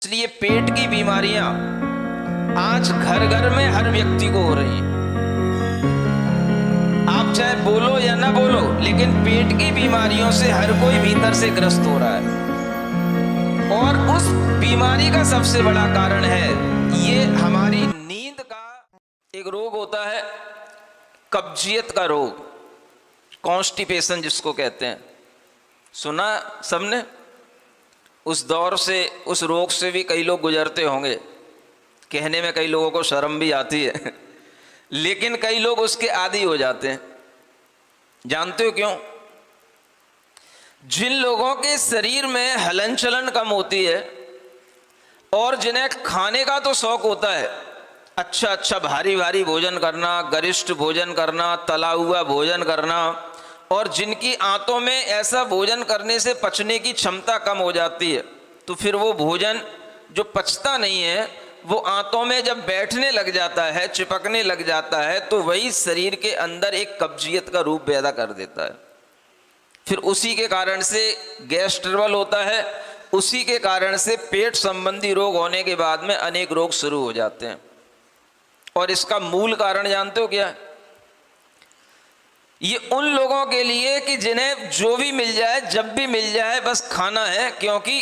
इसलिए पेट की बीमारियां आज घर घर में हर व्यक्ति को हो रही हैं। आप चाहे बोलो या ना बोलो, लेकिन पेट की बीमारियों से हर कोई भीतर से ग्रस्त हो रहा है। और उस बीमारी का सबसे बड़ा कारण है ये हमारी नींद का एक रोग होता है, कब्जियत का रोग, कॉन्स्टिपेशन जिसको कहते हैं। सुना सबने? उस दौर से, उस रोग से भी कई लोग गुजरते होंगे। कहने में कई लोगों को शर्म भी आती है लेकिन कई लोग उसके आदी हो जाते हैं। जानते हो क्यों? जिन लोगों के शरीर में हलन चलन कम होती है और जिन्हें खाने का तो शौक होता है, अच्छा अच्छा भारी भारी भोजन करना, गरिष्ठ भोजन करना, तला हुआ भोजन करना, और जिनकी आंतों में ऐसा भोजन करने से पचने की क्षमता कम हो जाती है, तो फिर वो भोजन जो पचता नहीं है वो आंतों में जब बैठने लग जाता है, चिपकने लग जाता है, तो वही शरीर के अंदर एक कब्जियत का रूप पैदा कर देता है। फिर उसी के कारण से गैस ट्रबल होता है, उसी के कारण से पेट संबंधी रोग होने के बाद में अनेक रोग शुरू हो जाते हैं। और इसका मूल कारण जानते हो क्या है? ये उन लोगों के लिए कि जिन्हें जो भी मिल जाए, जब भी मिल जाए, बस खाना है, क्योंकि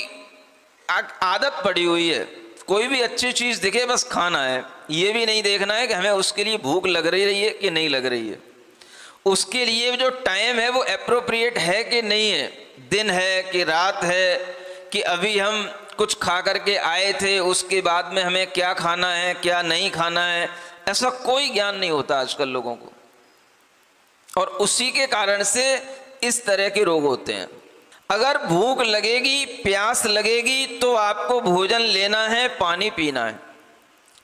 आदत पड़ी हुई है। कोई भी अच्छी चीज दिखे बस खाना है, ये भी नहीं देखना है कि हमें उसके लिए भूख लग रही है कि नहीं लग रही है, उसके लिए जो टाइम है वो एप्रोप्रिएट है कि नहीं है, दिन है कि रात है, कि अभी हम कुछ खा करके आए थे, उसके बाद में हमें क्या खाना है क्या नहीं खाना है, ऐसा कोई ज्ञान नहीं होता आजकल लोगों को। और उसी के कारण से इस तरह के रोग होते हैं। अगर भूख लगेगी, प्यास लगेगी, तो आपको भोजन लेना है, पानी पीना है।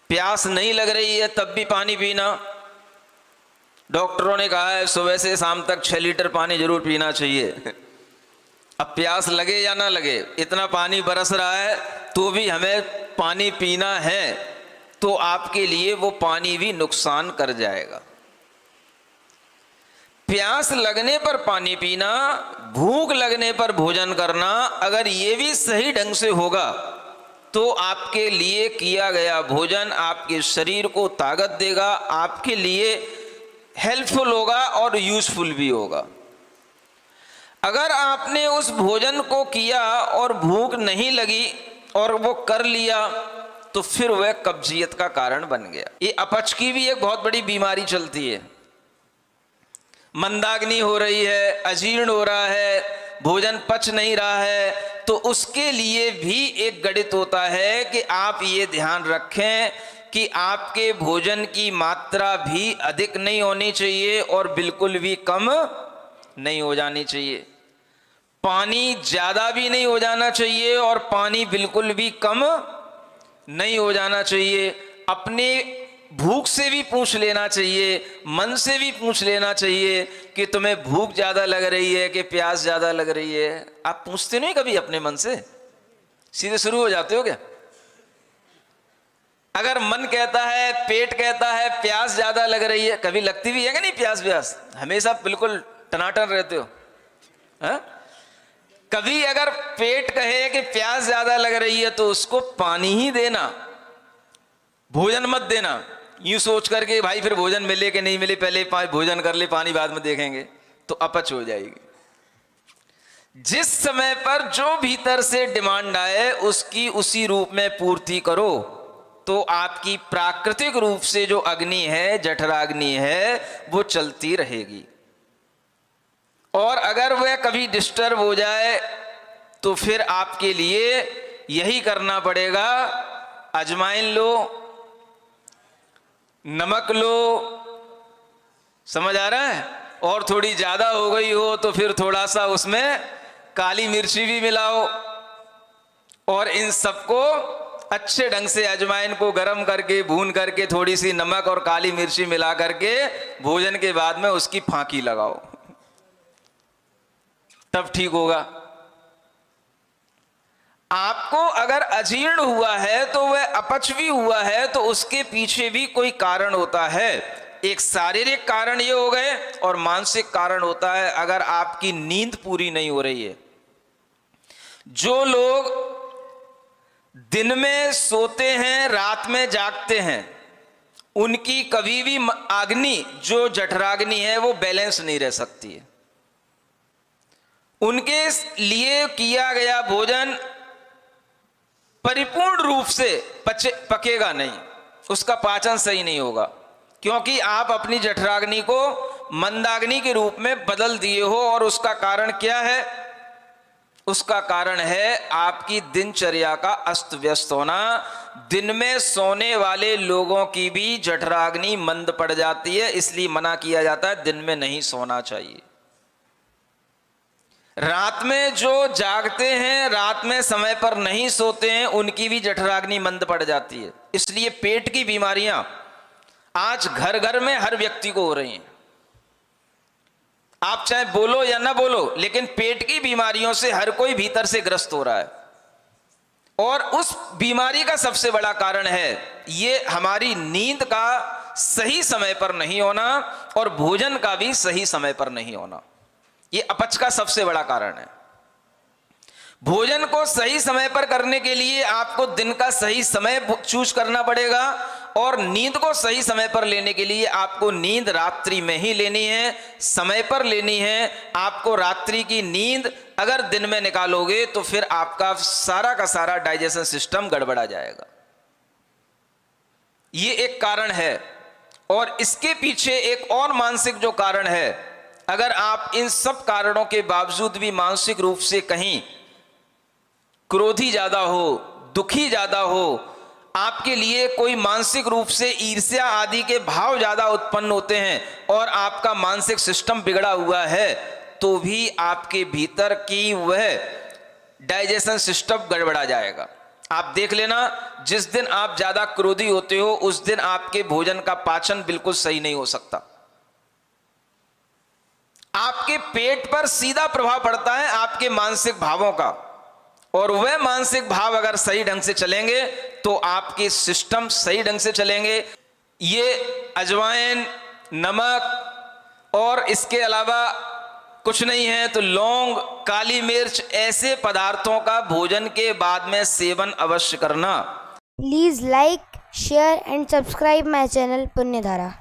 प्यास नहीं लग रही है तब भी पानी पीना। डॉक्टरों ने कहा है सुबह से शाम तक 6 लीटर पानी जरूर पीना चाहिए। अब प्यास लगे या ना लगे, इतना पानी बरस रहा है तो भी हमें पानी पीना है, तो आपके लिए वो पानी भी नुकसान कर जाएगा। प्यास लगने पर पानी पीना, भूख लगने पर भोजन करना, अगर ये भी सही ढंग से होगा तो आपके लिए किया गया भोजन आपके शरीर को ताकत देगा, आपके लिए हेल्पफुल होगा और यूजफुल भी होगा। अगर आपने उस भोजन को किया और भूख नहीं लगी और वो कर लिया, तो फिर वह कब्जियत का कारण बन गया। ये अपच की भी एक बहुत बड़ी बीमारी चलती है। मंदाग्नि हो रही है, अजीर्ण हो रहा है, भोजन पच नहीं रहा है, तो उसके लिए भी एक गणित होता है कि आप ये ध्यान रखें कि आपके भोजन की मात्रा भी अधिक नहीं होनी चाहिए और बिल्कुल भी कम नहीं हो जानी चाहिए। पानी ज्यादा भी नहीं हो जाना चाहिए और पानी बिल्कुल भी कम नहीं हो जाना चाहिए। अपने भूख से भी पूछ लेना चाहिए, मन से भी पूछ लेना चाहिए कि तुम्हें भूख ज्यादा लग रही है कि प्यास ज्यादा लग रही है। आप पूछते नहीं कभी अपने मन से? सीधे शुरू हो जाते हो क्या? अगर मन कहता है, पेट कहता है प्यास ज्यादा लग रही है, कभी लगती भी है कि नहीं प्यास? व्यास हमेशा बिल्कुल टनाटन रहते हो हा? कभी अगर पेट कहे कि प्यास ज्यादा लग रही है तो उसको पानी ही देना, भोजन मत देना। यूं सोच करके भाई फिर भोजन मिले कि नहीं मिले, पहले भोजन कर ले, पानी बाद में देखेंगे, तो अपच हो जाएगी। जिस समय पर जो भीतर से डिमांड आए उसकी उसी रूप में पूर्ति करो, तो आपकी प्राकृतिक रूप से जो अग्नि है, जठराग्नि है, वो चलती रहेगी। और अगर वह कभी डिस्टर्ब हो जाए तो फिर आपके लिए यही करना पड़ेगा, अजवाइन लो, नमक लो, समझ आ रहा है? और थोड़ी ज्यादा हो गई हो तो फिर थोड़ा सा उसमें काली मिर्ची भी मिलाओ, और इन सबको अच्छे ढंग से अजवाइन को गर्म करके, भून करके, थोड़ी सी नमक और काली मिर्ची मिला करके भोजन के बाद में उसकी फांकी लगाओ, तब ठीक होगा। आपको अगर अजीर्ण हुआ है तो वह अपच भी हुआ है, तो उसके पीछे भी कोई कारण होता है। एक शारीरिक कारण ये हो गए और मानसिक कारण होता है अगर आपकी नींद पूरी नहीं हो रही है। जो लोग दिन में सोते हैं, रात में जागते हैं, उनकी कभी भी अग्नि जो जठराग्नि है वो बैलेंस नहीं रह सकती है। उनके लिए किया गया भोजन परिपूर्ण रूप से पकेगा नहीं, उसका पाचन सही नहीं होगा, क्योंकि आप अपनी जठराग्नि को मंदाग्नि के रूप में बदल दिए हो। और उसका कारण क्या है? उसका कारण है आपकी दिनचर्या का अस्त व्यस्त होना। दिन में सोने वाले लोगों की भी जठराग्नि मंद पड़ जाती है, इसलिए मना किया जाता है दिन में नहीं सोना चाहिए। रात में जो जागते हैं, रात में समय पर नहीं सोते हैं, उनकी भी जठराग्नि मंद पड़ जाती है। इसलिए पेट की बीमारियां आज घर घर में हर व्यक्ति को हो रही हैं। आप चाहे बोलो या ना बोलो, लेकिन पेट की बीमारियों से हर कोई भीतर से ग्रस्त हो रहा है। और उस बीमारी का सबसे बड़ा कारण है ये हमारी नींद का सही समय पर नहीं होना और भोजन का भी सही समय पर नहीं होना। ये अपच का सबसे बड़ा कारण है। भोजन को सही समय पर करने के लिए आपको दिन का सही समय चूज करना पड़ेगा और नींद को सही समय पर लेने के लिए आपको नींद रात्रि में ही लेनी है, समय पर लेनी है। आपको रात्रि की नींद अगर दिन में निकालोगे तो फिर आपका सारा का सारा डाइजेशन सिस्टम गड़बड़ा जाएगा। ये एक कारण है। और इसके पीछे एक और मानसिक जो कारण है, अगर आप इन सब कारणों के बावजूद भी मानसिक रूप से कहीं क्रोधी ज्यादा हो, दुखी ज्यादा हो, आपके लिए कोई मानसिक रूप से ईर्ष्या आदि के भाव ज्यादा उत्पन्न होते हैं और आपका मानसिक सिस्टम बिगड़ा हुआ है, तो भी आपके भीतर की वह डाइजेशन सिस्टम गड़बड़ा जाएगा। आप देख लेना, जिस दिन आप ज्यादा क्रोधी होते हो उस दिन आपके भोजन का पाचन बिल्कुल सही नहीं हो सकता। आपके पेट पर सीधा प्रभाव पड़ता है आपके मानसिक भावों का, और वह मानसिक भाव अगर सही ढंग से चलेंगे तो आपके सिस्टम सही ढंग से चलेंगे। ये अजवाइन, नमक और इसके अलावा कुछ नहीं है तो लौंग, काली मिर्च, ऐसे पदार्थों का भोजन के बाद में सेवन अवश्य करना। Please like, share and subscribe my channel पुण्यधारा।